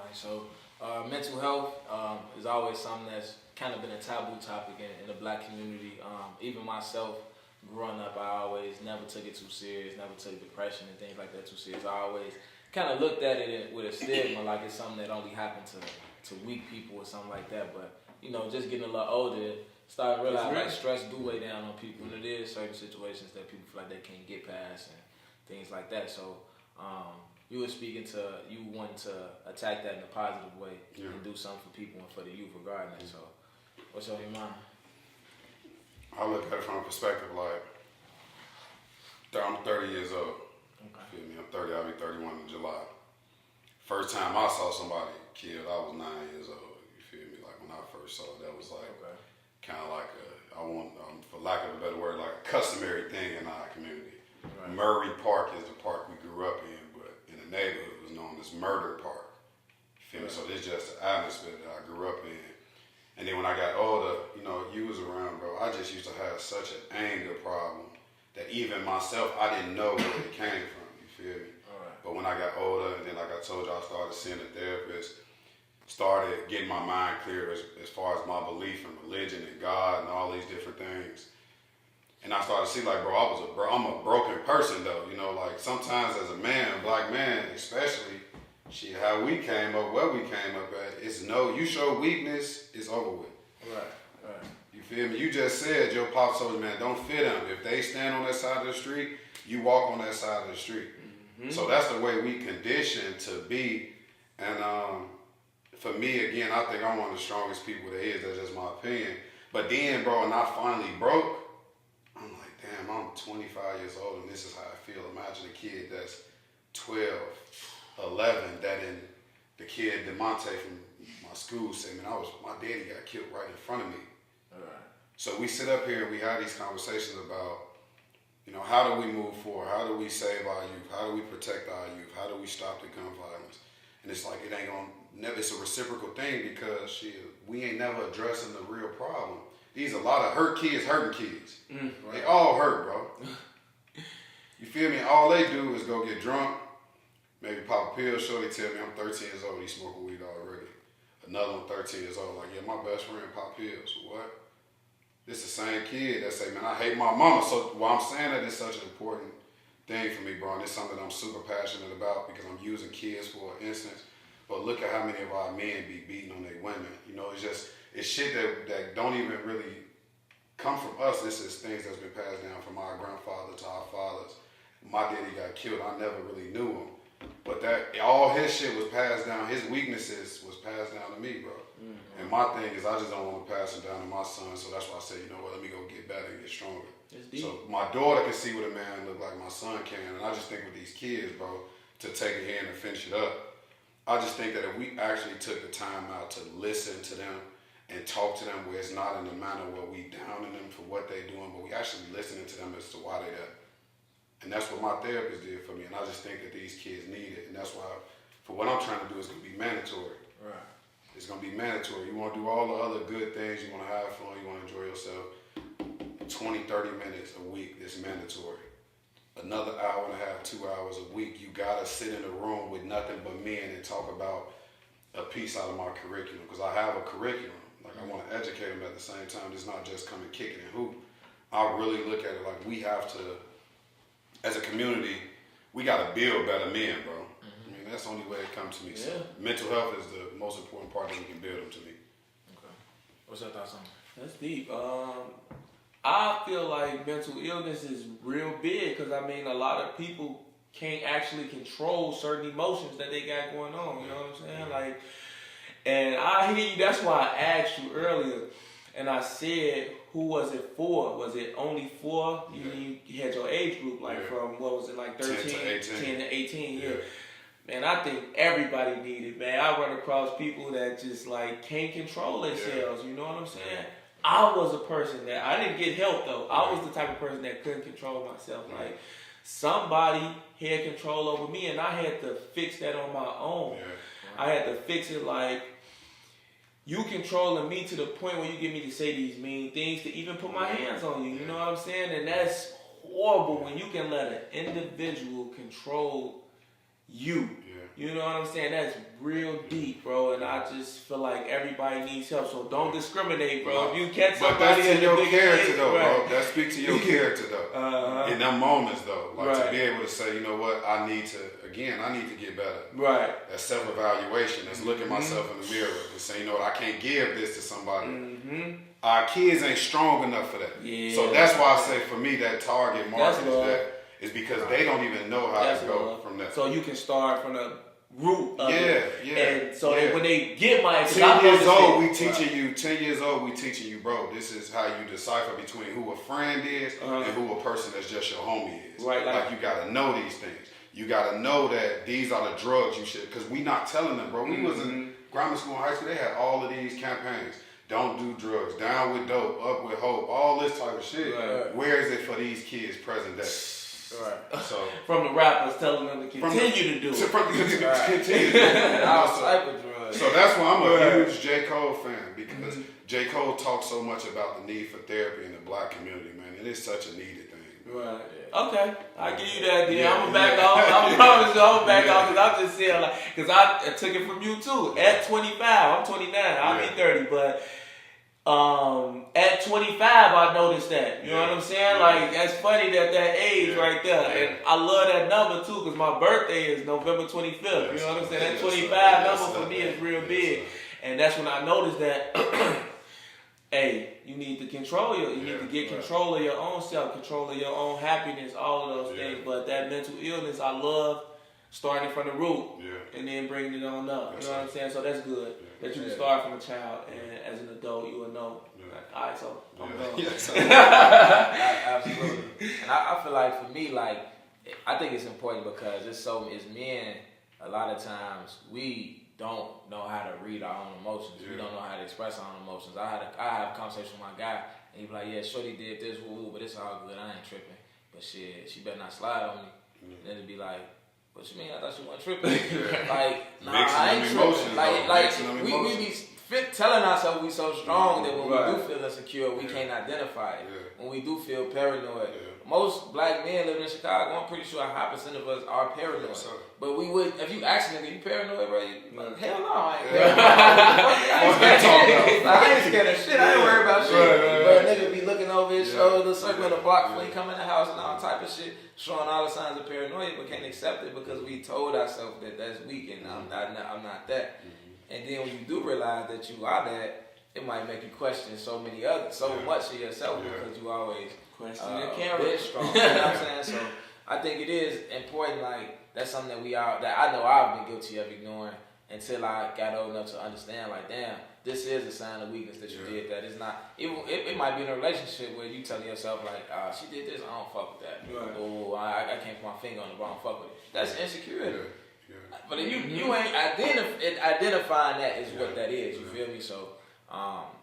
right. So, mental health is always something that's kind of been a taboo topic in the black community. Even myself, growing up, I always never took it too serious, never took depression and things like that too serious. I always kind of looked at it with a stigma, like it's something that only happened to weak people or something like that. But, just getting a little older, started realizing like stress do weigh down on people, and it is certain situations that people feel like they can't get past and things like that. So, you were speaking to you wanting to attack that in a positive way and do something for people and for the youth regarding that. So, what's on your mind? I look at it from a perspective like I'm 30 years old. Okay. You feel me? I'm 30. I'll be 31 in July. First time I saw somebody killed, I was 9 years old. You feel me? Like when I first saw it, that was like kind of like for lack of a better word, like a customary thing in our community. Right. Murray Park is the park we grew up in, but in the neighborhood it was known as Murder Park. You feel me? So this just the atmosphere that I grew up in. And then when I got older, you was around, bro. I just used to have such an anger problem that even myself, I didn't know where it came from. You feel me? Right. But when I got older, and then like I told you, I started seeing a therapist, started getting my mind clear as far as my belief in religion and God and all these different things. And I started to see like, I'm a broken person though. Like sometimes as a man, a black man especially, how we came up, where we came up at, you show weakness, it's over with. Right. You feel me? You just said your pop told you, man, don't fit them. If they stand on that side of the street, you walk on that side of the street. Mm-hmm. So that's the way we conditioned to be. And for me, again, I think I'm one of the strongest people there is. That's just my opinion. But then, bro, when I finally broke, I'm like, damn, I'm 25 years old and this is how I feel. Imagine a kid that's 12, 11, the kid, DeMonte from my school said, man, my daddy got killed right in front of me. All right. So we sit up here and we have these conversations about, how do we move forward? How do we save our youth? How do we protect our youth? How do we stop the gun violence? And it's like, it's a reciprocal thing because we ain't never addressing the real problem. These a lot of hurt kids hurting kids. Right. They all hurt, bro. You feel me? All they do is go get drunk, maybe pop a pill. Sure, they tell me I'm 13 years old, he's smoking weed already. Another one 13 years old, like, yeah, my best friend pop pills. What? This the same kid that say, man, I hate my mama. So why I'm saying that is such an important thing for me, bro, and it's something that I'm super passionate about because I'm using kids for instance. But look at how many of our men be beating on their women. It's shit that don't even really come from us. This is things that's been passed down from our grandfather to our fathers. My daddy got killed. I never really knew him. But all his shit was passed down. His weaknesses was passed down to me, bro. Mm-hmm. And my thing is I just don't want to pass it down to my son. So that's why I say, let me go get better and get stronger. So my daughter can see what a man look like my son can. And I just think with these kids, bro, to take it here and finish it up, I just think that if we actually took the time out to listen to them and talk to them where it's not in the manner where we downing them for what they're doing, but we actually listening to them as to why they're there. And that's what my therapist did for me. And I just think that these kids need it. And that's why, for what I'm trying to do, it's going to be mandatory. Right. It's going to be mandatory. You want to do all the other good things. You want to have fun. You want to enjoy yourself. 20, 30 minutes a week is mandatory. Another hour and a half, 2 hours a week, you got to sit in a room with nothing but men and talk about a piece out of my curriculum. Because I have a curriculum. Like, I want to educate them at the same time. It's not just come and kick it and hoop. I really look at it like we have to, as a community, we got to build better men, bro. Mm-hmm. I mean, that's the only way it comes to me. So mental health is the most important part that we can build them to me. Okay. What's your thoughts on that? That's deep. I feel like mental illness is real big because, a lot of people can't actually control certain emotions that they got going on. You know what I'm saying? Like, and I hear you. That's why I asked you earlier. And I said, who was it for? Was it only for? You had your age group, from, what was it, like 13? 10 to 18, yeah. Man, I think everybody need it, man. I run across people that just, can't control themselves, you know what I'm saying? I was a person that, I didn't get help, though. I was the type of person that couldn't control myself. Like, somebody had control over me, and I had to fix that on my own. Yeah. I had to fix it you controlling me to the point where you get me to say these mean things, to even put my hands on you. You know what I'm saying? And that's horrible when you can let an individual control you. You know what I'm saying? That's real deep, bro. And I just feel like everybody needs help. So don't discriminate, bro. If you catch somebody, but that's to your character, though, right. bro. That speaks to your character, though. In them moments, though, like to be able to say, you know what, I need to get better. Right. That's self-evaluation. That's looking myself in the mirror and saying, you know what, I can't give this to somebody. Our kids ain't strong enough for that. Yeah. So that's why I say, for me, that target market is because they don't even know how to go from that. So you can start from the root of it. And so that when they get my 10 years old, we teaching you. 10 years old, we teaching you, bro. This is how you decipher between who a friend is and who a person that's just your homie is. Right. Like you gotta know these things. You gotta know that these are the drugs you should. Because we not telling them, bro. We was in grammar school and high school. They had all of these campaigns. Don't do drugs. Down with dope. Up with hope. All this type of shit. Right. Where is it for these kids present day? Right. So from the rappers telling them to continue to do it. Continue. So that's why I'm a huge J. Cole fan, because J. Cole talks so much about the need for therapy in the black community, man. It is such a needed thing. Right. Okay. I give you that, then. I'm going to back off. I promise you, I'm going to back off, because I'm just saying, like, because I took it from you, too. At 25, I'm 29. I'll be 30, but at 25, I noticed that. You know what I'm saying? Like, that's funny that age right there. And I love that number, too, because my birthday is November 25th. You know what I'm saying? That 25 number for me is real big. And that's when I noticed that, hey, you need to control you need to get control of your own self, control of your own happiness, all of those things. But that mental illness, I love starting from the root and then bringing it on up. You know what I'm saying? So that's good. That you can start from a child, and as an adult, you will know. All right, so I'm done. Absolutely. And I feel like for me, like, I think it's important because as men, a lot of times we don't know how to read our own emotions. We don't know how to express our own emotions. I have a conversation with my guy, and he be like, yeah, shorty did this, woo, but it's all good. I ain't tripping. But shit, she better not slide on me. And then it'd be like, what you mean? I thought you weren't tripping. Like, nah, I ain't tripping. Like we be telling ourselves we so strong that when we do feel insecure, we can't identify it. When we do feel paranoid. Most black men living in Chicago, I'm pretty sure a high percent of us are paranoid. But we would, if you ask a nigga, you paranoid, bro? Like, hell no, I ain't paranoid. I ain't scared of shit. I ain't worried about shit. But a nigga be looking over his shoulder, circling the block before he come in the house and all type of shit, showing all the signs of paranoia, but can't accept it because we told ourselves that that's weak and I'm not that. And then when you do realize that you are that, it might make you question so much of yourself because you always question your character. Strong. You know what I'm saying? So I think it is important. Like, that's something that I know I've been guilty of ignoring until I got old enough to understand. Like, damn, this is a sign of weakness that you did that. It's not. It might be in a relationship where you tell yourself like, she did this, I don't fuck with that. Right. Oh, I can't put my finger on it, but I don't fuck with it. That's insecurity. But if you ain't identifying that is what that is. You feel me? So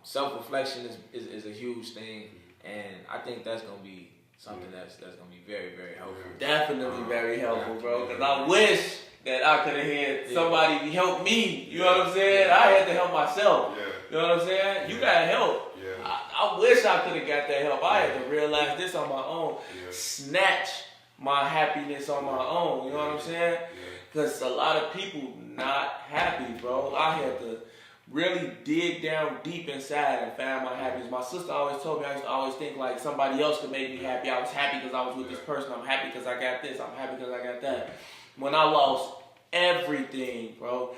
self-reflection is a huge thing. And I think that's gonna be something that's gonna be very, very helpful. Definitely very helpful, bro. Because I wish that I could have had somebody help me. You know what I'm saying? I had to help myself. You know what I'm saying? You got help. I wish I could have got that help. I had to realize this on my own. Snatch my happiness on my own. You know what I'm saying? Because a lot of people not happy, bro. I had to really dig down deep inside and find my happiness. My sister always told me I used to always think like somebody else could make me happy. I was happy because I was with this person. I'm happy because I got this. I'm happy because I got that. When I lost everything, bro,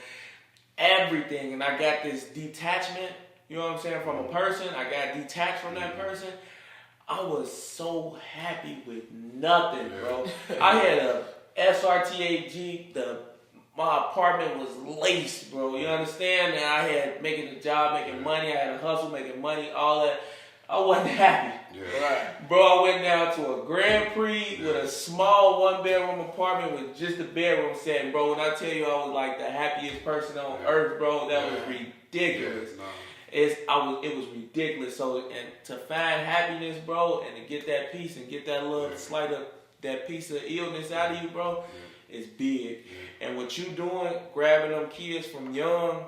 everything, and I got this detachment, you know what I'm saying, from a person, I got detached from that person, I was so happy with nothing, bro. I had a SRT8 Jeep, my apartment was laced, bro. You understand? And I had making a job, making money. I had a hustle, making money, all that. I wasn't happy. Bro, I went down to a Grand Prix with a small one-bedroom apartment with just a bedroom set. And bro, when I tell you I was like the happiest person on earth, bro, that was ridiculous. It was ridiculous. So, and to find happiness, bro, and to get that peace and get that little slight of that piece of illness out of you, bro, is big. And what you doing, grabbing them kids from young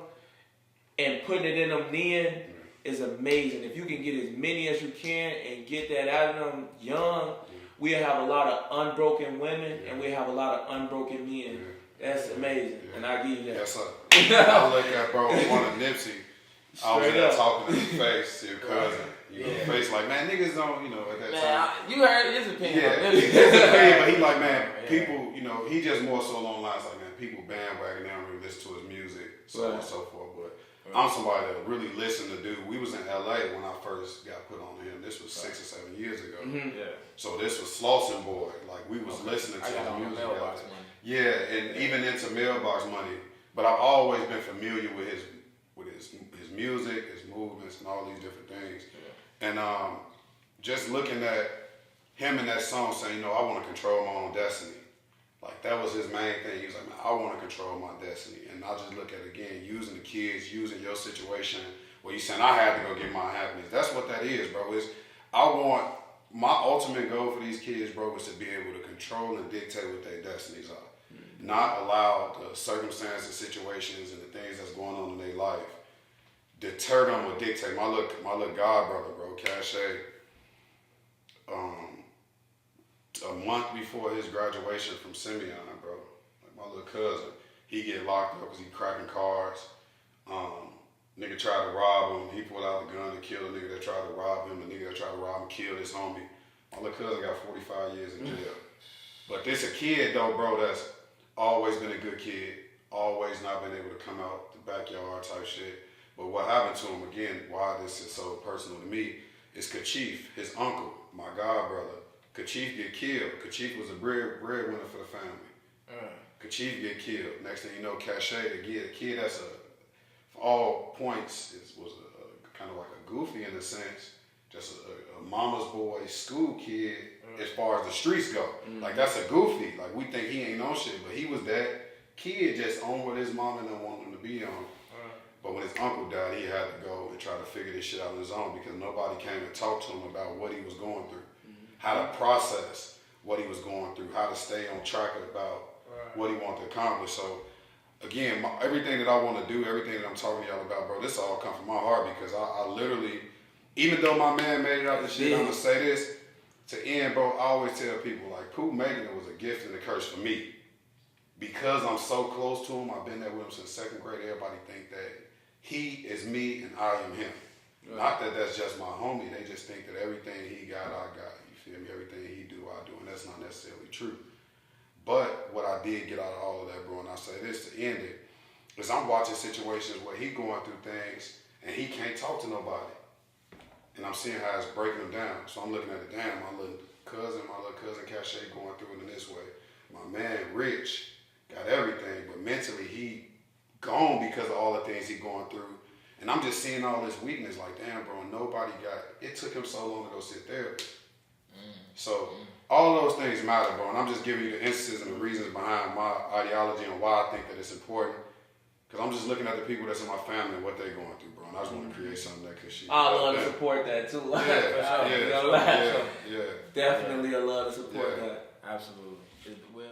and putting it in them then is amazing. If you can get as many as you can and get that out of them young, we have a lot of unbroken women and we have a lot of unbroken men. Yeah. That's amazing, and I give you that. Yes, sir. I look at bro, one of Nipsey. I was Straight there up. talking to his face, to your cousin. You know, face like, man, niggas don't, you know, at that time. You heard his opinion. Yeah, on his this. opinion, but he like, man, Yeah. people, you know, he just more so along the lines like, man, people bandwagon, they don't really listen to his music, so on and Right. so forth. But I'm somebody that really listened to dude. We was in LA when I first got put on to him. This was 6 or 7 years ago. Mm-hmm. Yeah. So this was Slauson Boy. Like we was listening to I got his on the music. mailbox out there. money. Yeah, and even into Mailbox Money. But I've always been familiar with his music, his movements, and all these different things. Yeah. And just looking at him in that song saying, you know, I want to control my own destiny. Like that was his main thing. He was like, man, I want to control my destiny. And I just look at it again, using the kids, using your situation where you saying I had to go get my happiness. That's what that is, bro. I want my ultimate goal for these kids, bro, is to be able to control and dictate what their destinies are. Mm-hmm. Not allow the circumstances, situations, and the things that's going on in their life deter them or dictate. My little god brother, bro, Cache, a month before his graduation from Simeon, bro, like my little cousin, he get locked up because he cracking cards. Nigga tried to rob him. He pulled out the gun and killed a nigga that tried to rob him. The nigga that tried to rob him killed his homie. My little cousin got 45 years in jail. But this a kid though, bro, that's always been a good kid, always not been able to come out the backyard type shit. But what happened to him, again, why this is so personal to me, is Kachif, his uncle, my god brother. Kachif get killed. Kachif was a breadwinner for the family. Kachif get killed. Next thing you know, Cache, the kid that's for all points, was a kind of like a goofy in a sense, just a mama's boy, school kid, as far as the streets go. Like that's a goofy. Like we think he ain't on shit, but he was that kid just on what his mama didn't want him to be on. But when his uncle died, he had to go and try to figure this shit out on his own because nobody came and talked to him about what he was going through, how to process what he was going through, how to stay on track about what he wanted to accomplish. So, again, everything that I want to do, everything that I'm talking to y'all about, bro, this all come from my heart because I literally, even though my man made it out the shit, I'm going to say this, to end, bro, I always tell people, like, Pooh making it was a gift and a curse for me. Because I'm so close to him, I've been there with him since 2nd grade, everybody think that he is me and I am him. Right. Not that that's just my homie. They just think that everything he got, I got. You feel me? Everything he do, I do. And that's not necessarily true. But what I did get out of all of that, bro, and I say this to end it, is I'm watching situations where he going through things and he can't talk to nobody. And I'm seeing how it's breaking him down. So I'm looking at it, damn, my little cousin Cache going through it in this way. My man, Rich, got everything, but mentally he gone because of all the things he going through. And I'm just seeing all this weakness like, damn, bro, nobody got it. It took him so long to go sit therapy. So all those things matter, bro. And I'm just giving you the instances and the reasons behind my ideology and why I think that it's important. Because I'm just looking at the people that's in my family and what they're going through, bro. And I just want to create something that could shit. I love to support that too. Yeah, yeah. yeah. Definitely, I love to support that. Absolutely. Well,